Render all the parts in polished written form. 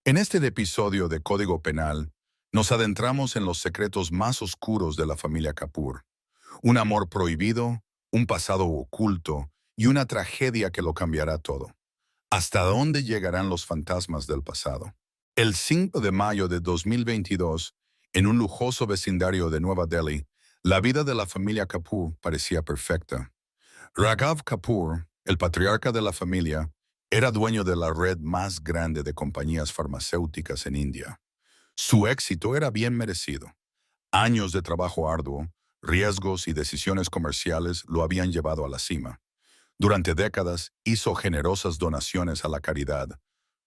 En este episodio de Código Penal, nos adentramos en los secretos más oscuros de la familia Kapoor. Un amor prohibido, un pasado oculto y una tragedia que lo cambiará todo. ¿Hasta dónde llegarán los fantasmas del pasado? El 5 de mayo de 2022, en un lujoso vecindario de Nueva Delhi, la vida de la familia Kapoor parecía perfecta. Raghav Kapoor, el patriarca de la familia, era dueño de la red más grande de compañías farmacéuticas en India. Su éxito era bien merecido. Años de trabajo arduo, riesgos y decisiones comerciales lo habían llevado a la cima. Durante décadas hizo generosas donaciones a la caridad,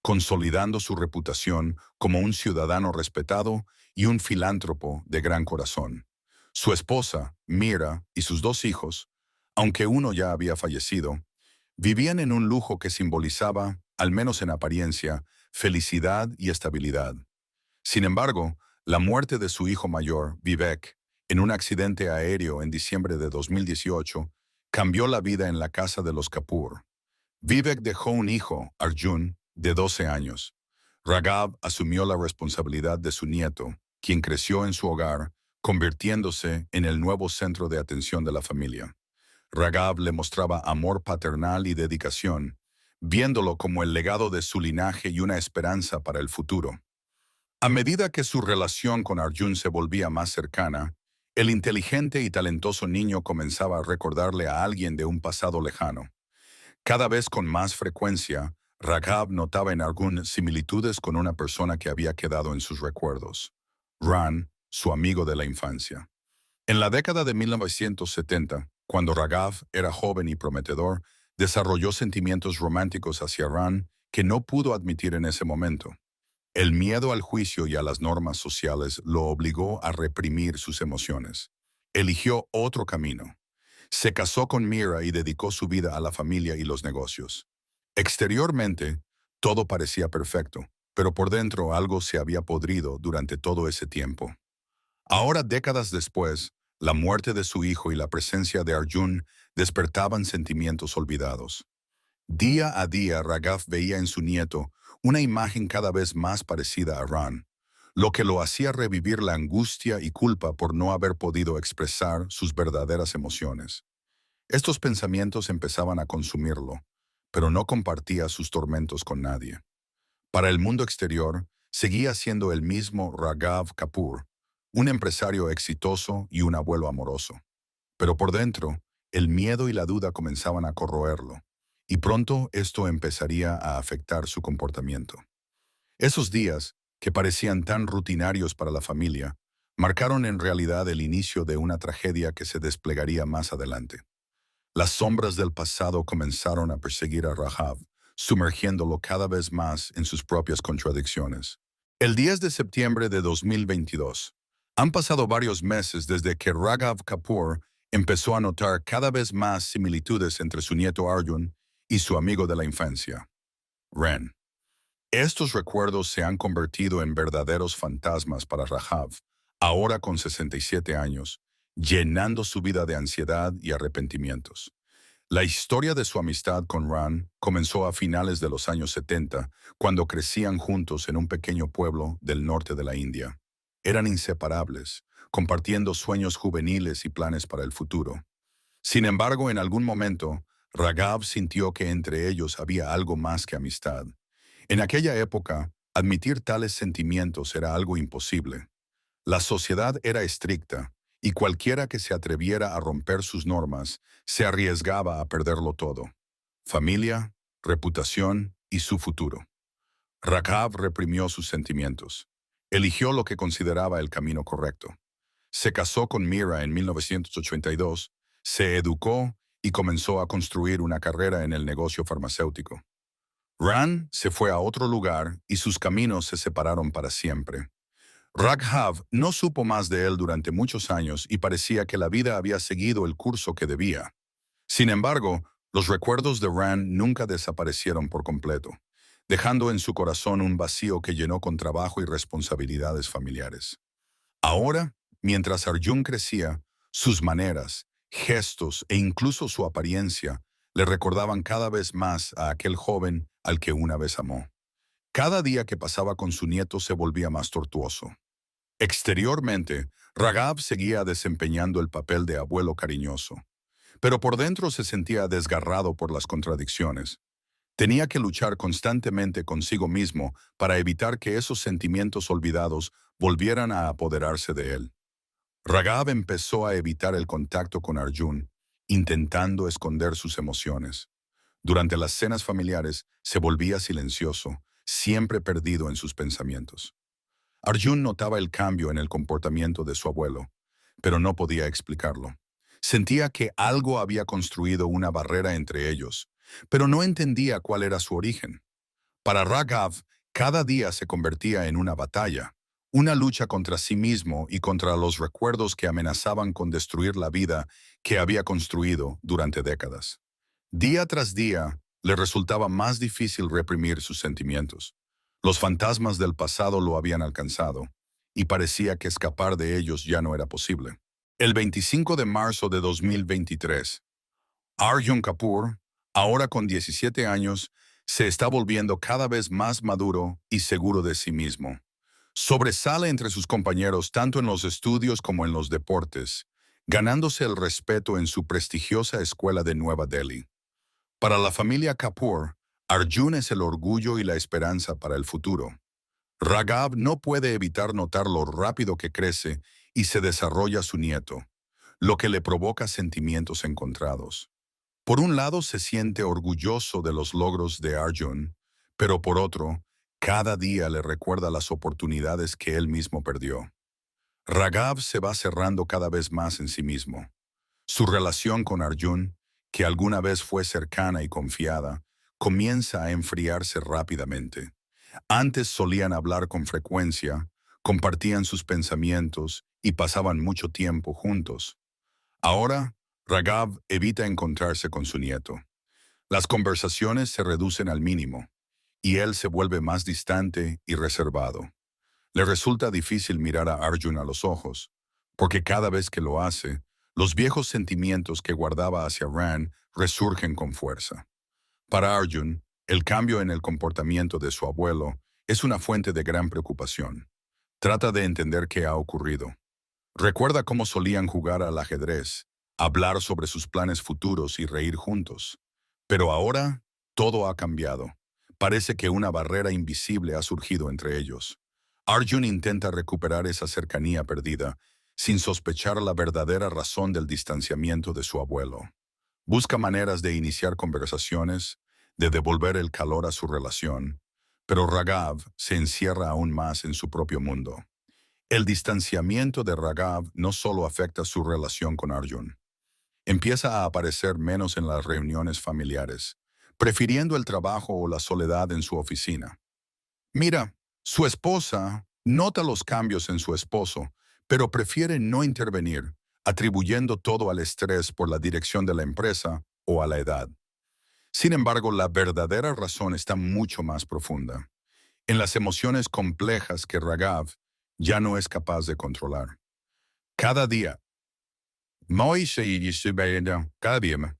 consolidando su reputación como un ciudadano respetado y un filántropo de gran corazón. Su esposa, Mira, y sus dos hijos, aunque uno ya había fallecido, vivían en un lujo que simbolizaba, al menos en apariencia, felicidad y estabilidad. Sin embargo, la muerte de su hijo mayor, Vivek, en un accidente aéreo en diciembre de 2018, cambió la vida en la casa de los Kapoor. Vivek dejó un hijo, Arjun, de 12 años. Raghav asumió la responsabilidad de su nieto, quien creció en su hogar, convirtiéndose en el nuevo centro de atención de la familia. Raghav le mostraba amor paternal y dedicación, viéndolo como el legado de su linaje y una esperanza para el futuro. A medida que su relación con Arjun se volvía más cercana, el inteligente y talentoso niño comenzaba a recordarle a alguien de un pasado lejano. Cada vez con más frecuencia, Raghav notaba en Arjun similitudes con una persona que había quedado en sus recuerdos. Ran, su amigo de la infancia. En la década de 1970, cuando Raghav era joven y prometedor, desarrolló sentimientos románticos hacia Ran que no pudo admitir en ese momento. El miedo al juicio y a las normas sociales lo obligó a reprimir sus emociones. Eligió otro camino. Se casó con Mira y dedicó su vida a la familia y los negocios. Exteriormente, todo parecía perfecto, pero por dentro algo se había podrido durante todo ese tiempo. Ahora, décadas después, la muerte de su hijo y la presencia de Arjun despertaban sentimientos olvidados. Día a día, Raghav veía en su nieto una imagen cada vez más parecida a Ran, lo que lo hacía revivir la angustia y culpa por no haber podido expresar sus verdaderas emociones. Estos pensamientos empezaban a consumirlo, pero no compartía sus tormentos con nadie. Para el mundo exterior, seguía siendo el mismo Raghav Kapoor, un empresario exitoso y un abuelo amoroso. Pero por dentro, el miedo y la duda comenzaban a corroerlo, y pronto esto empezaría a afectar su comportamiento. Esos días, que parecían tan rutinarios para la familia, marcaron en realidad el inicio de una tragedia que se desplegaría más adelante. Las sombras del pasado comenzaron a perseguir a Raghav, sumergiéndolo cada vez más en sus propias contradicciones. El 10 de septiembre de 2022. Han pasado varios meses desde que Raghav Kapoor empezó a notar cada vez más similitudes entre su nieto Arjun y su amigo de la infancia, Ren. Estos recuerdos se han convertido en verdaderos fantasmas para Raghav, ahora con 67 años, llenando su vida de ansiedad y arrepentimientos. La historia de su amistad con Ran comenzó a finales de los años 70, cuando crecían juntos en un pequeño pueblo del norte de la India. Eran inseparables, compartiendo sueños juveniles y planes para el futuro. Sin embargo, en algún momento, Raghav sintió que entre ellos había algo más que amistad. En aquella época, admitir tales sentimientos era algo imposible. La sociedad era estricta, y cualquiera que se atreviera a romper sus normas se arriesgaba a perderlo todo: familia, reputación y su futuro. Raghav reprimió sus sentimientos. Eligió lo que consideraba el camino correcto. Se casó con Mira en 1982, se educó y comenzó a construir una carrera en el negocio farmacéutico. Ran se fue a otro lugar y sus caminos se separaron para siempre. Raghav no supo más de él durante muchos años y parecía que la vida había seguido el curso que debía. Sin embargo, los recuerdos de Ran nunca desaparecieron por completo, dejando en su corazón un vacío que llenó con trabajo y responsabilidades familiares. Ahora, mientras Arjun crecía, sus maneras, gestos e incluso su apariencia le recordaban cada vez más a aquel joven al que una vez amó. Cada día que pasaba con su nieto se volvía más tortuoso. Exteriormente, Raghav seguía desempeñando el papel de abuelo cariñoso, pero por dentro se sentía desgarrado por las contradicciones. Tenía que luchar constantemente consigo mismo para evitar que esos sentimientos olvidados volvieran a apoderarse de él. Raghav empezó a evitar el contacto con Arjun, intentando esconder sus emociones. Durante las cenas familiares se volvía silencioso, siempre perdido en sus pensamientos. Arjun notaba el cambio en el comportamiento de su abuelo, pero no podía explicarlo. Sentía que algo había construido una barrera entre ellos, pero no entendía cuál era su origen. Para Raghav, cada día se convertía en una batalla, una lucha contra sí mismo y contra los recuerdos que amenazaban con destruir la vida que había construido durante décadas. Día tras día, le resultaba más difícil reprimir sus sentimientos. Los fantasmas del pasado lo habían alcanzado, y parecía que escapar de ellos ya no era posible. El 25 de marzo de 2023, Arjun Kapoor, ahora con 17 años, se está volviendo cada vez más maduro y seguro de sí mismo. Sobresale entre sus compañeros tanto en los estudios como en los deportes, ganándose el respeto en su prestigiosa escuela de Nueva Delhi. Para la familia Kapoor, Arjun es el orgullo y la esperanza para el futuro. Raghav no puede evitar notar lo rápido que crece y se desarrolla su nieto, lo que le provoca sentimientos encontrados. Por un lado se siente orgulloso de los logros de Arjun, pero por otro, cada día le recuerda las oportunidades que él mismo perdió. Raghav se va cerrando cada vez más en sí mismo. Su relación con Arjun, que alguna vez fue cercana y confiada, comienza a enfriarse rápidamente. Antes solían hablar con frecuencia, compartían sus pensamientos y pasaban mucho tiempo juntos. Ahora, Raghav evita encontrarse con su nieto. Las conversaciones se reducen al mínimo, y él se vuelve más distante y reservado. Le resulta difícil mirar a Arjun a los ojos, porque cada vez que lo hace, los viejos sentimientos que guardaba hacia Ran resurgen con fuerza. Para Arjun, el cambio en el comportamiento de su abuelo es una fuente de gran preocupación. Trata de entender qué ha ocurrido. Recuerda cómo solían jugar al ajedrez, hablar sobre sus planes futuros y reír juntos. Pero ahora, todo ha cambiado. Parece que una barrera invisible ha surgido entre ellos. Arjun intenta recuperar esa cercanía perdida, sin sospechar la verdadera razón del distanciamiento de su abuelo. Busca maneras de iniciar conversaciones, de devolver el calor a su relación, pero Raghav se encierra aún más en su propio mundo. El distanciamiento de Raghav no solo afecta su relación con Arjun. Empieza a aparecer menos en las reuniones familiares, prefiriendo el trabajo o la soledad en su oficina. Mira, su esposa nota los cambios en su esposo, pero prefiere no intervenir, atribuyendo todo al estrés por la dirección de la empresa o a la edad. Sin embargo, la verdadera razón está mucho más profunda, en las emociones complejas que Raghav ya no es capaz de controlar. Cada día, cada día,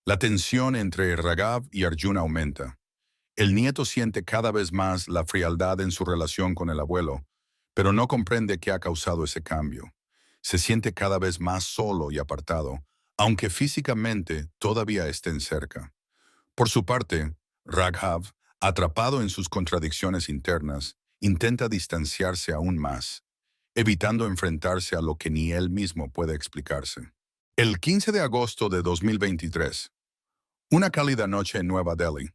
la tensión entre Raghav y Arjun aumenta. El nieto siente cada vez más la frialdad en su relación con el abuelo, pero no comprende qué ha causado ese cambio. Se siente cada vez más solo y apartado, aunque físicamente todavía estén cerca. Por su parte, Raghav, atrapado en sus contradicciones internas, intenta distanciarse aún más, evitando enfrentarse a lo que ni él mismo puede explicarse. El 15 de agosto de 2023, una cálida noche en Nueva Delhi.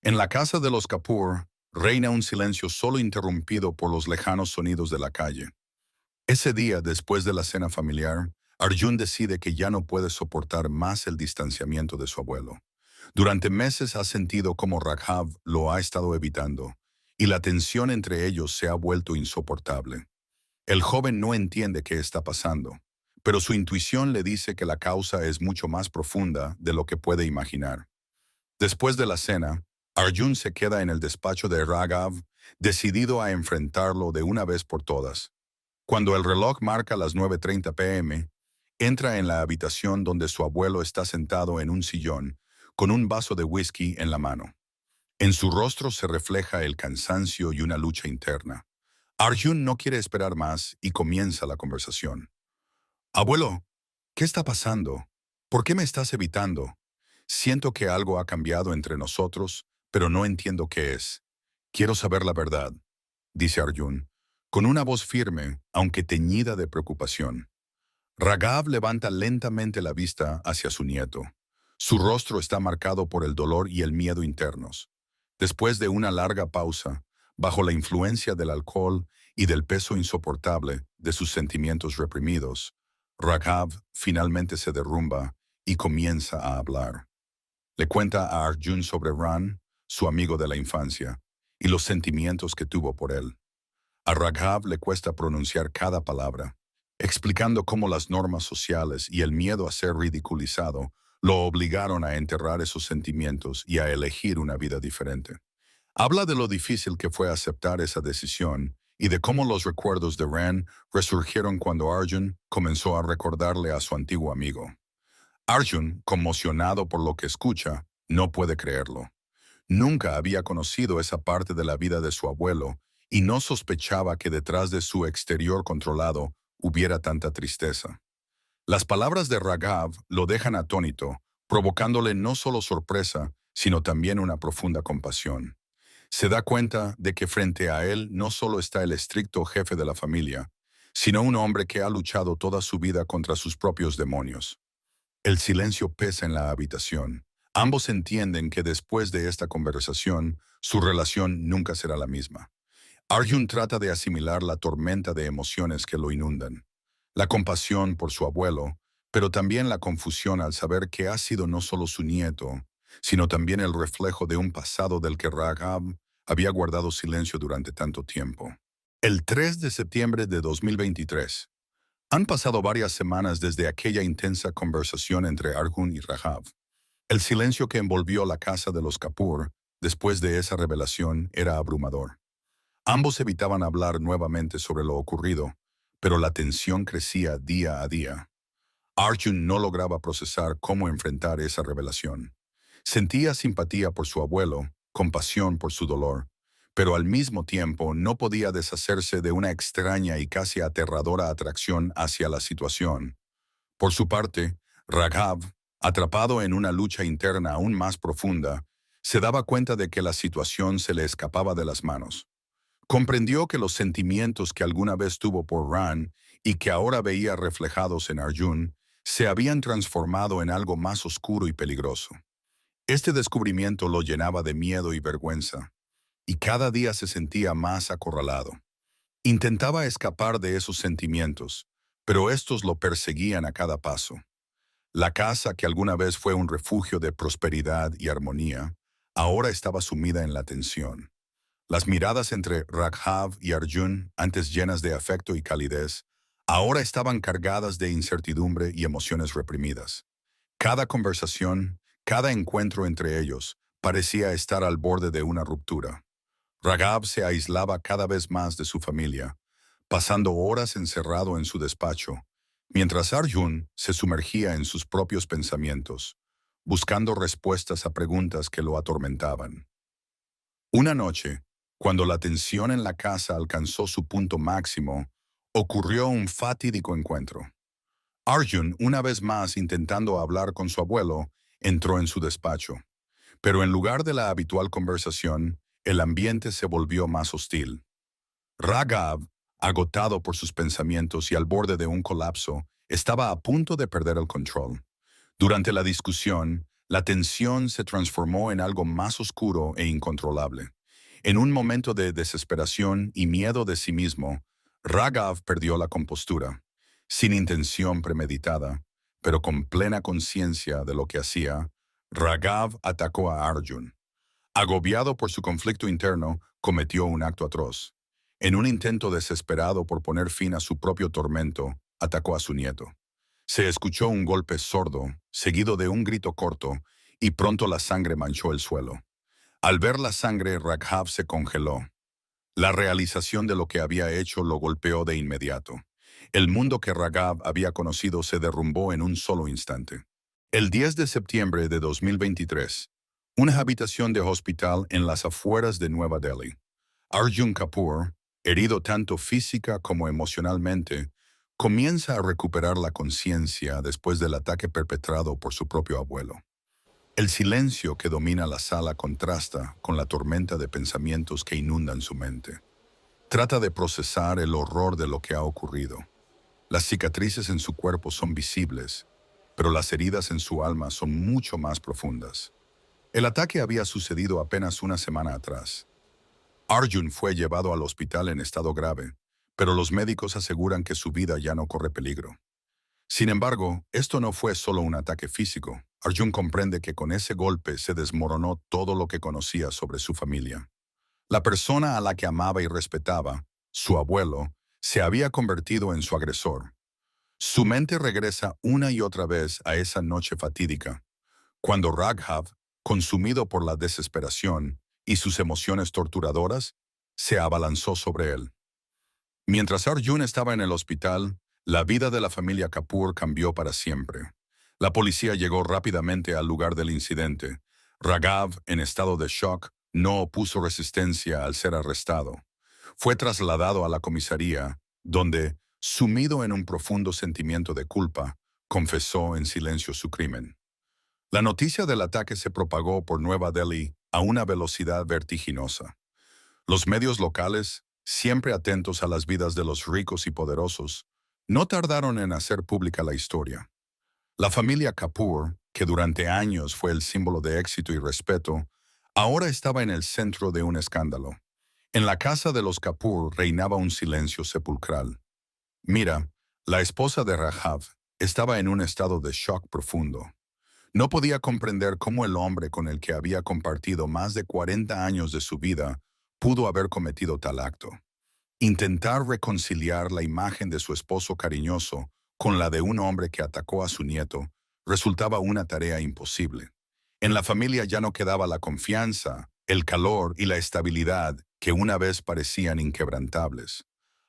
En la casa de los Kapoor reina un silencio solo interrumpido por los lejanos sonidos de la calle. Ese día, después de la cena familiar, Arjun decide que ya no puede soportar más el distanciamiento de su abuelo. Durante meses ha sentido como Raghav lo ha estado evitando, y la tensión entre ellos se ha vuelto insoportable. El joven no entiende qué está pasando, pero su intuición le dice que la causa es mucho más profunda de lo que puede imaginar. Después de la cena, Arjun se queda en el despacho de Raghav, decidido a enfrentarlo de una vez por todas. Cuando el reloj marca las 9:30 p.m., entra en la habitación donde su abuelo está sentado en un sillón, con un vaso de whisky en la mano. En su rostro se refleja el cansancio y una lucha interna. Arjun no quiere esperar más y comienza la conversación. Abuelo, ¿qué está pasando? ¿Por qué me estás evitando? Siento que algo ha cambiado entre nosotros, pero no entiendo qué es. Quiero saber la verdad, dice Arjun, con una voz firme, aunque teñida de preocupación. Raghav levanta lentamente la vista hacia su nieto. Su rostro está marcado por el dolor y el miedo internos. Después de una larga pausa, bajo la influencia del alcohol y del peso insoportable de sus sentimientos reprimidos, Raghav finalmente se derrumba y comienza a hablar. Le cuenta a Arjun sobre Ran, su amigo de la infancia, y los sentimientos que tuvo por él. A Raghav le cuesta pronunciar cada palabra, explicando cómo las normas sociales y el miedo a ser ridiculizado lo obligaron a enterrar esos sentimientos y a elegir una vida diferente. Habla de lo difícil que fue aceptar esa decisión y de cómo los recuerdos de Ran resurgieron cuando Arjun comenzó a recordarle a su antiguo amigo. Arjun, conmocionado por lo que escucha, no puede creerlo. Nunca había conocido esa parte de la vida de su abuelo y no sospechaba que detrás de su exterior controlado hubiera tanta tristeza. Las palabras de Raghav lo dejan atónito, provocándole no solo sorpresa, sino también una profunda compasión. Se da cuenta de que frente a él no solo está el estricto jefe de la familia, sino un hombre que ha luchado toda su vida contra sus propios demonios. El silencio pesa en la habitación. Ambos entienden que después de esta conversación, su relación nunca será la misma. Arjun trata de asimilar la tormenta de emociones que lo inundan. La compasión por su abuelo, pero también la confusión al saber que ha sido no solo su nieto, sino también el reflejo de un pasado del que Raghav había guardado silencio durante tanto tiempo. El 3 de septiembre de 2023. Han pasado varias semanas desde aquella intensa conversación entre Arjun y Raghav. El silencio que envolvió la casa de los Kapoor después de esa revelación era abrumador. Ambos evitaban hablar nuevamente sobre lo ocurrido, pero la tensión crecía día a día. Arjun no lograba procesar cómo enfrentar esa revelación. Sentía simpatía por su abuelo, compasión por su dolor, pero al mismo tiempo no podía deshacerse de una extraña y casi aterradora atracción hacia la situación. Por su parte, Raghav, atrapado en una lucha interna aún más profunda, se daba cuenta de que la situación se le escapaba de las manos. Comprendió que los sentimientos que alguna vez tuvo por Ran y que ahora veía reflejados en Arjun se habían transformado en algo más oscuro y peligroso. Este descubrimiento lo llenaba de miedo y vergüenza, y cada día se sentía más acorralado. Intentaba escapar de esos sentimientos, pero estos lo perseguían a cada paso. La casa que alguna vez fue un refugio de prosperidad y armonía, ahora estaba sumida en la tensión. Las miradas entre Raghav y Arjun, antes llenas de afecto y calidez, ahora estaban cargadas de incertidumbre y emociones reprimidas. Cada conversación, cada encuentro entre ellos, parecía estar al borde de una ruptura. Raghav se aislaba cada vez más de su familia, pasando horas encerrado en su despacho, mientras Arjun se sumergía en sus propios pensamientos, buscando respuestas a preguntas que lo atormentaban. Una noche, cuando la tensión en la casa alcanzó su punto máximo, ocurrió un fatídico encuentro. Arjun, una vez más intentando hablar con su abuelo, entró en su despacho. Pero en lugar de la habitual conversación, el ambiente se volvió más hostil. Raghav, agotado por sus pensamientos y al borde de un colapso, estaba a punto de perder el control. Durante la discusión, la tensión se transformó en algo más oscuro e incontrolable. En un momento de desesperación y miedo de sí mismo, Raghav perdió la compostura. Sin intención premeditada, pero con plena conciencia de lo que hacía, Raghav atacó a Arjun. Agobiado por su conflicto interno, cometió un acto atroz. En un intento desesperado por poner fin a su propio tormento, atacó a su nieto. Se escuchó un golpe sordo, seguido de un grito corto, y pronto la sangre manchó el suelo. Al ver la sangre, Raghav se congeló. La realización de lo que había hecho lo golpeó de inmediato. El mundo que Raghav había conocido se derrumbó en un solo instante. El 10 de septiembre de 2023, Una habitación de hospital en las afueras de Nueva Delhi. Arjun Kapoor, herido tanto física como emocionalmente, comienza a recuperar la conciencia después del ataque perpetrado por su propio abuelo. El silencio que domina la sala contrasta con la tormenta de pensamientos que inundan su mente. Trata de procesar el horror de lo que ha ocurrido. Las cicatrices en su cuerpo son visibles, pero las heridas en su alma son mucho más profundas. El ataque había sucedido apenas una semana atrás. Arjun fue llevado al hospital en estado grave, pero los médicos aseguran que su vida ya no corre peligro. Sin embargo, esto no fue solo un ataque físico. Arjun comprende que con ese golpe se desmoronó todo lo que conocía sobre su familia. La persona a la que amaba y respetaba, su abuelo, se había convertido en su agresor. Su mente regresa una y otra vez a esa noche fatídica, cuando Raghav, consumido por la desesperación y sus emociones torturadoras, se abalanzó sobre él. Mientras Arjun estaba en el hospital, la vida de la familia Kapoor cambió para siempre. La policía llegó rápidamente al lugar del incidente. Raghav, en estado de shock, no opuso resistencia al ser arrestado. Fue trasladado a la comisaría, donde, sumido en un profundo sentimiento de culpa, confesó en silencio su crimen. La noticia del ataque se propagó por Nueva Delhi a una velocidad vertiginosa. Los medios locales, siempre atentos a las vidas de los ricos y poderosos, no tardaron en hacer pública la historia. La familia Kapoor, que durante años fue el símbolo de éxito y respeto, ahora estaba en el centro de un escándalo. En la casa de los Kapoor reinaba un silencio sepulcral. Mira, la esposa de Raghav, estaba en un estado de shock profundo. No podía comprender cómo el hombre con el que había compartido más de 40 años de su vida pudo haber cometido tal acto. Intentar reconciliar la imagen de su esposo cariñoso con la de un hombre que atacó a su nieto resultaba una tarea imposible. En la familia ya no quedaba la confianza, el calor y la estabilidad que una vez parecían inquebrantables.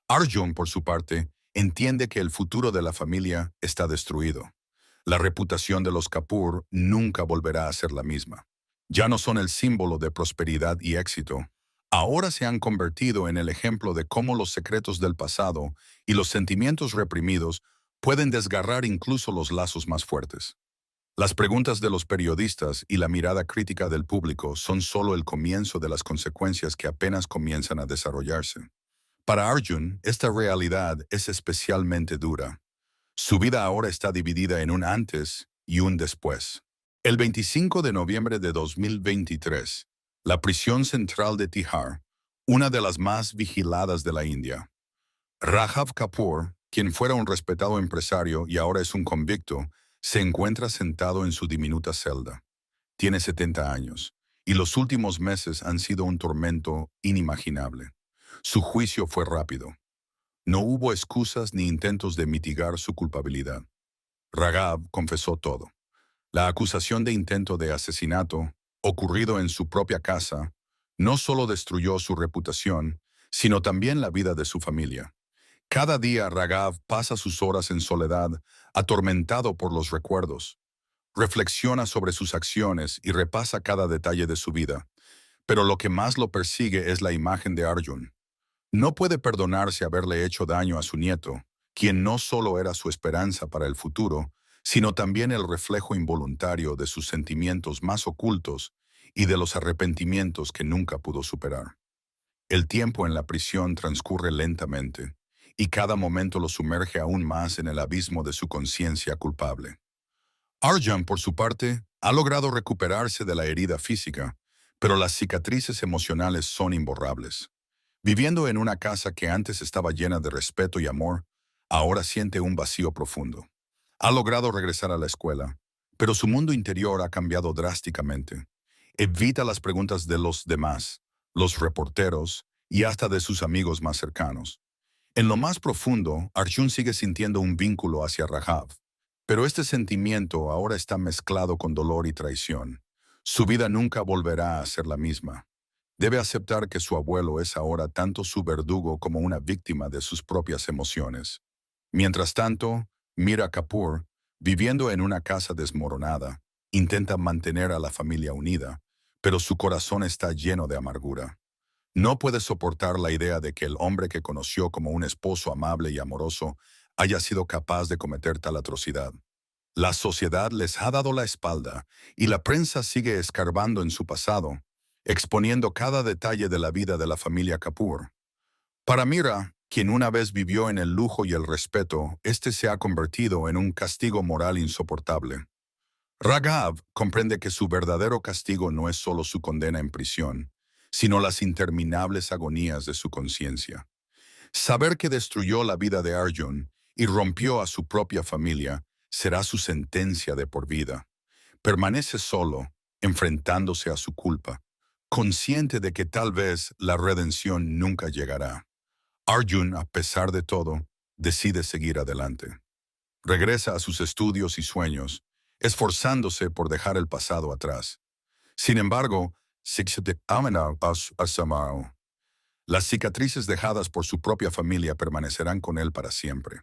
Arjun, por su parte, entiende que el futuro de la familia está destruido. La reputación de los Kapoor nunca volverá a ser la misma. Ya no son el símbolo de prosperidad y éxito. Ahora se han convertido en el ejemplo de cómo los secretos del pasado y los sentimientos reprimidos pueden desgarrar incluso los lazos más fuertes. Las preguntas de los periodistas y la mirada crítica del público son solo el comienzo de las consecuencias que apenas comienzan a desarrollarse. Para Arjun, esta realidad es especialmente dura. Su vida ahora está dividida en un antes y un después. El 25 de noviembre de 2023, la prisión central de Tihar, una de las más vigiladas de la India. Raghav Kapoor, quien fuera un respetado empresario y ahora es un convicto, se encuentra sentado en su diminuta celda. Tiene 70 años, y los últimos meses han sido un tormento inimaginable. Su juicio fue rápido. No hubo excusas ni intentos de mitigar su culpabilidad. Raghav confesó todo. La acusación de intento de asesinato, ocurrido en su propia casa, no solo destruyó su reputación, sino también la vida de su familia. Cada día Raghav pasa sus horas en soledad, atormentado por los recuerdos. Reflexiona sobre sus acciones y repasa cada detalle de su vida. Pero lo que más lo persigue es la imagen de Arjun. No puede perdonarse haberle hecho daño a su nieto, quien no solo era su esperanza para el futuro, sino también el reflejo involuntario de sus sentimientos más ocultos y de los arrepentimientos que nunca pudo superar. El tiempo en la prisión transcurre lentamente, y cada momento lo sumerge aún más en el abismo de su conciencia culpable. Arjun, por su parte, ha logrado recuperarse de la herida física, pero las cicatrices emocionales son imborrables. Viviendo en una casa que antes estaba llena de respeto y amor, ahora siente un vacío profundo. Ha logrado regresar a la escuela, pero su mundo interior ha cambiado drásticamente. Evita las preguntas de los demás, los reporteros y hasta de sus amigos más cercanos. En lo más profundo, Arjun sigue sintiendo un vínculo hacia Raghav, pero este sentimiento ahora está mezclado con dolor y traición. Su vida nunca volverá a ser la misma. Debe aceptar que su abuelo es ahora tanto su verdugo como una víctima de sus propias emociones. Mientras tanto, Mira Kapoor, viviendo en una casa desmoronada, intenta mantener a la familia unida, pero su corazón está lleno de amargura. No puede soportar la idea de que el hombre que conoció como un esposo amable y amoroso haya sido capaz de cometer tal atrocidad. La sociedad les ha dado la espalda y la prensa sigue escarbando en su pasado, exponiendo cada detalle de la vida de la familia Kapoor. Para Mira, quien una vez vivió en el lujo y el respeto, este se ha convertido en un castigo moral insoportable. Raghav comprende que su verdadero castigo no es solo su condena en prisión, sino las interminables agonías de su conciencia. Saber que destruyó la vida de Arjun y rompió a su propia familia será su sentencia de por vida. Permanece solo, enfrentándose a su culpa, consciente de que tal vez la redención nunca llegará. Arjun, a pesar de todo, decide seguir adelante. Regresa a sus estudios y sueños, esforzándose por dejar el pasado atrás. Sin embargo, las cicatrices dejadas por su propia familia permanecerán con él para siempre.